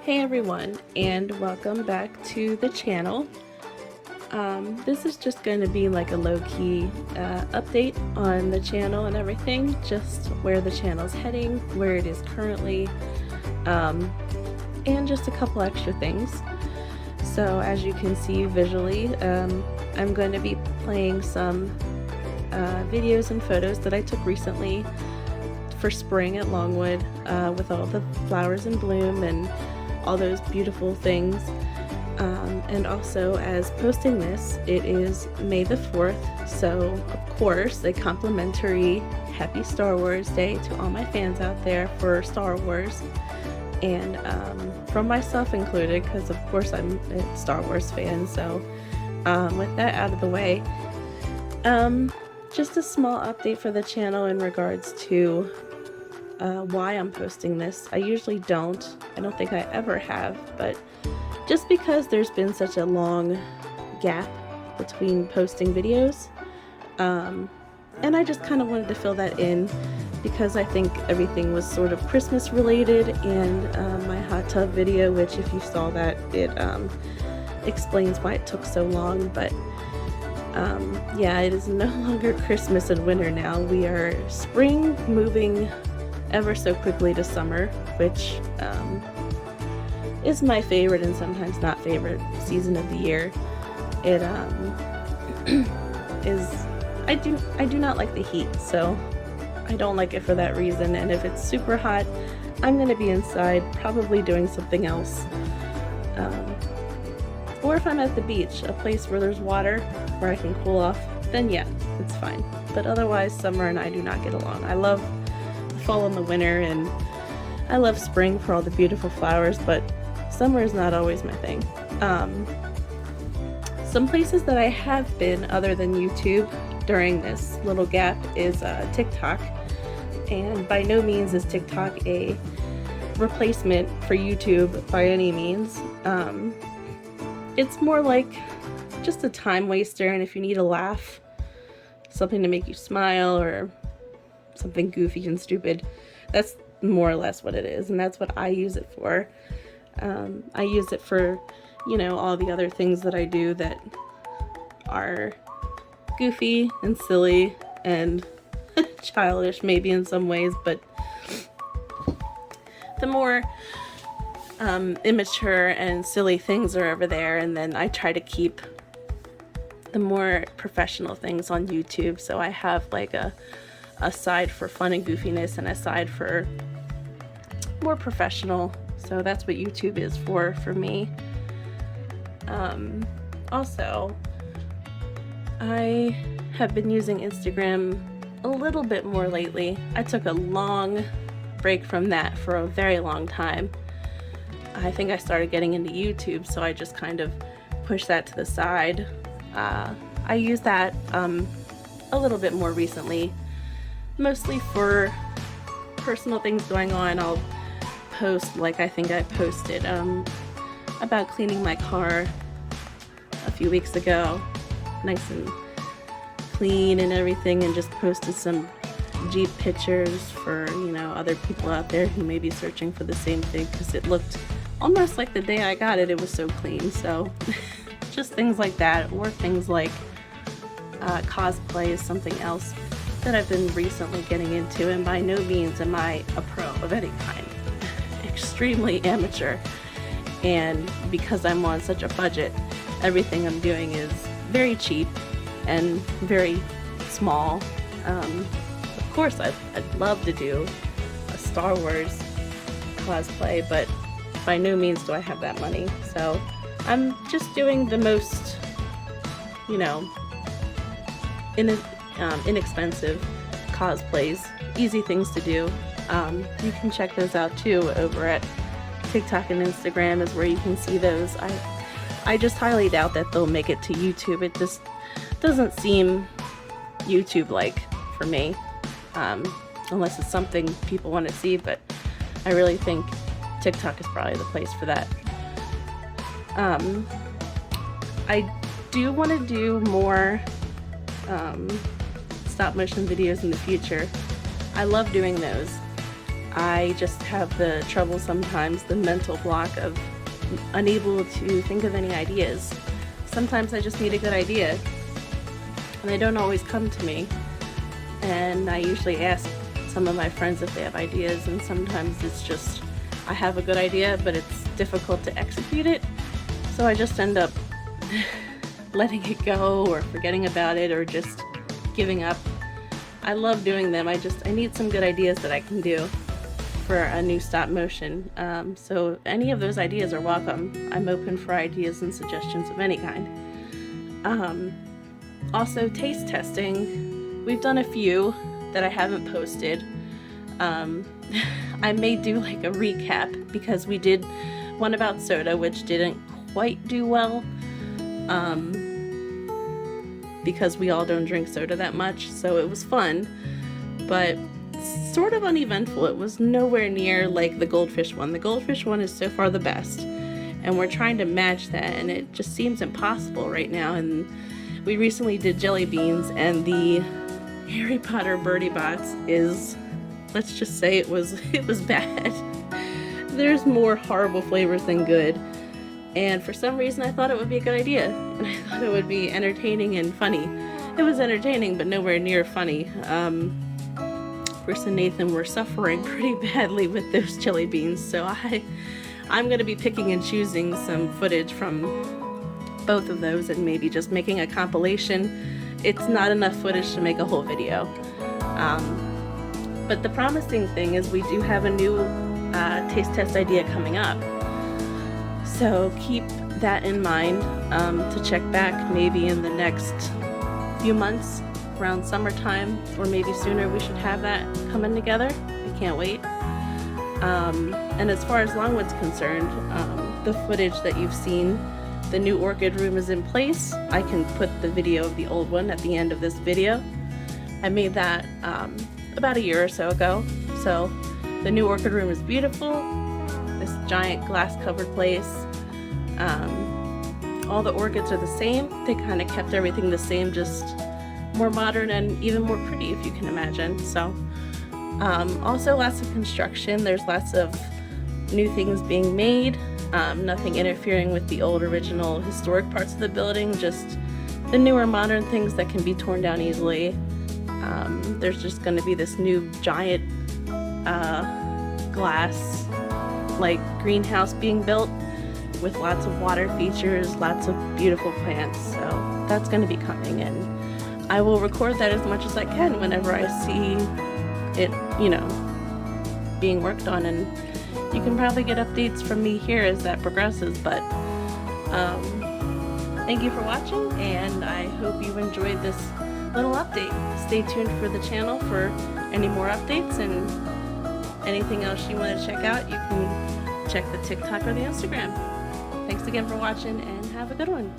Hey everyone, and welcome back to the channel. This is just going to be like a low-key update on the channel and everything, just where the channel's heading, where it is currently, and just a couple extra things. So as you can see visually, I'm going to be playing some videos and photos that I took recently for spring at Longwood, with all the flowers in bloom and all those beautiful things. And also, as posting this, it is May the 4th, so of course a complimentary happy Star Wars Day to all my fans out there for Star Wars, and from myself included, because of course I'm a Star Wars fan. So with that out of the way, just a small update for the channel in regards to why I'm posting this. I usually don't. I don't think I ever have, but just because there's been such a long gap between posting videos, and I just kind of wanted to fill that in because I think everything was sort of Christmas related, and my hot tub video, which if you saw that, it explains why it took so long. But yeah, it is no longer Christmas and winter now. We are spring, moving ever so quickly to summer, which is my favorite and sometimes not favorite season of the year. It is, I do not like the heat, so I don't like it for that reason. And if it's super hot, I'm gonna be inside probably doing something else, or if I'm at the beach, a place where there's water where I can cool off, then yeah, it's fine. But otherwise, summer and I do not get along. I love fall and the winter, and I love spring for all the beautiful flowers, but summer is not always my thing. Some places that I have been other than YouTube during this little gap is TikTok, and by no means is TikTok a replacement for YouTube by any means. It's more like just a time waster, and if you need a laugh, something to make you smile, or something goofy and stupid, that's more or less what it is, and that's what I use it for. I use it for, you know, all the other things that I do that are goofy and silly and childish maybe in some ways, but the more immature and silly things are over there, and then I try to keep the more professional things on YouTube. So I have like a side for fun and goofiness and a side for more professional. So that's what YouTube is for me. Also, I have been using Instagram a little bit more lately. I took a long break from that for a very long time. I think I started getting into YouTube, so I just kind of pushed that to the side. I use that a little bit more recently, mostly for personal things going on. I'll post, like I think I posted about cleaning my car a few weeks ago, nice and clean and everything, and just posted some Jeep pictures for, you know, other people out there who may be searching for the same thing, because it looked almost like the day I got it, it was so clean. So just things like that, or things like cosplay is something else that I've been recently getting into, and by no means am I a pro of any kind. Extremely amateur, and because I'm on such a budget, everything I'm doing is very cheap and very small. Of course I'd love to do a Star Wars cosplay, but by no means do I have that money, so I'm just doing the most, you know, inexpensive cosplays, easy things to do. You can check those out too over at TikTok and Instagram is where you can see those. I just highly doubt that they'll make it to YouTube. It just doesn't seem YouTube-like for me, unless it's something people want to see, but I really think TikTok is probably the place for that. I do want to do more stop motion videos in the future. I love doing those. I just have the trouble sometimes, the mental block of unable to think of any ideas. Sometimes I just need a good idea, and they don't always come to me. And I usually ask some of my friends if they have ideas, and sometimes it's just I have a good idea, but it's difficult to execute it. So I just end up letting it go, or forgetting about it, or just giving up. I love doing them. I need some good ideas that I can do for a new stop motion. So any of those ideas are welcome. I'm open for ideas and suggestions of any kind. Also, taste testing. We've done a few that I haven't posted. I may do like a recap, because we did one about soda, which didn't quite do well. Because we all don't drink soda that much, so it was fun, but sort of uneventful. It was nowhere near like the goldfish one. The goldfish one is so far the best, and we're trying to match that, and it just seems impossible right now. And we recently did jelly beans, and the Harry Potter Birdie Bots is, let's just say it was bad. There's more horrible flavors than good. And for some reason I thought it would be a good idea, and I thought it would be entertaining and funny. It was entertaining, but nowhere near funny. Bruce and Nathan were suffering pretty badly with those jelly beans, so I'm going to be picking and choosing some footage from both of those and maybe just making a compilation. It's not enough footage to make a whole video. But the promising thing is we do have a new taste test idea coming up. So keep that in mind, to check back maybe in the next few months, around summertime, or maybe sooner. We should have that coming together. I can't wait. And as far as Longwood's concerned, the footage that you've seen, the new orchid room is in place. I can put the video of the old one at the end of this video. I made that about a year or so ago. So the new orchid room is beautiful. This giant glass covered place. All the orchids are the same. They kind of kept everything the same, just more modern and even more pretty, if you can imagine. So also lots of construction. There's lots of new things being made, nothing interfering with the old original historic parts of the building, just the newer modern things that can be torn down easily. There's just going to be this new giant glass like greenhouse being built with lots of water features, lots of beautiful plants. So that's going to be coming, and I will record that as much as I can whenever I see it, being worked on, and you can probably get updates from me here as that progresses. But thank you for watching, and I hope you enjoyed this little update. Stay tuned for the channel for any more updates, and anything else you want to check out, you can check the TikTok or the Instagram. Thanks again for watching, and have a good one.